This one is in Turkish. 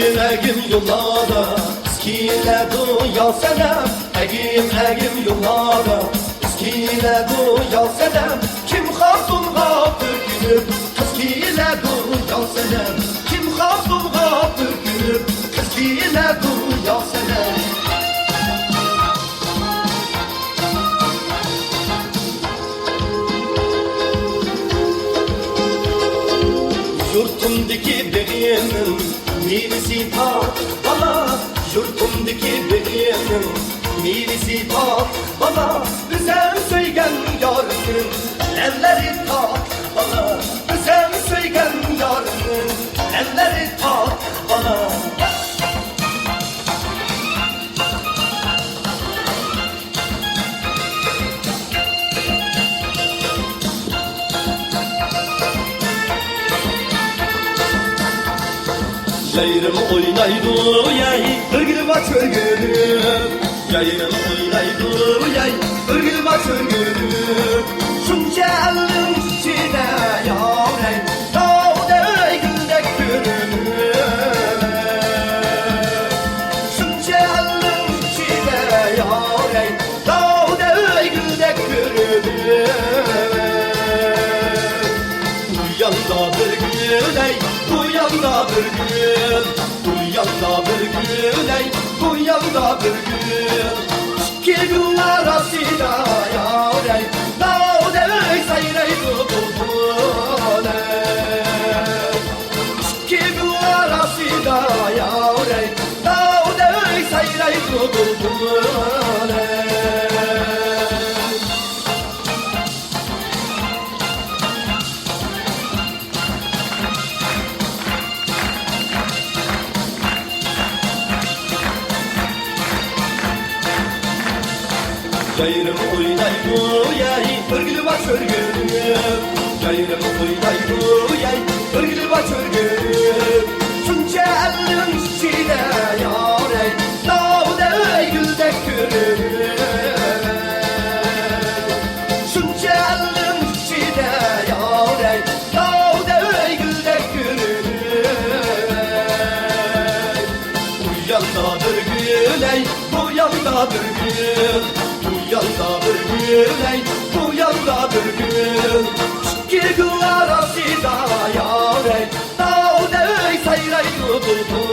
egim yollarda İskiledu ya senem egim yollarda İskiledu ya senem kim hatunga bürkünüp İskiledu ya senem kim hatunga bürkünüp İskiledu ya senem Yurtumdaki benim mirisi tak bana Yurtumdaki benim mirisi tak bana Sen söygen yarın elleri tak bana Sen söygen yarın elleri tak bana Yayrım oynaydı yay, ırgılma çölgülüm Yayrım oynaydı yay, ırgılma çölgülüm Şunca elin içine yavrey, dağda güldek gülüm Şunca elin içine yavrey, dağda güldek gülüm Uyan da bir güley, uyan da bir gün Uyan da bir gün ey Uyan da bir gün İki gün arasında yar ey Dağda seyrey tutulsun ey İki gün arasında yar ey Dağda seyrey tutulsun ey Yayrım oynaydı yay, ırgılma çölgülüm Yayrım oynaydı yay, ırgılma çölgülüm Şunca elin içine yar ey, dağda güldek gülüm Şunca elin içine yar ey, dağda güldek gülüm Uyan da bir gün ey, uyan da bir gün Uyan da bir gün ey, uyan da bir gün İki gün arasında yar ey Dağda seyrey tutuldu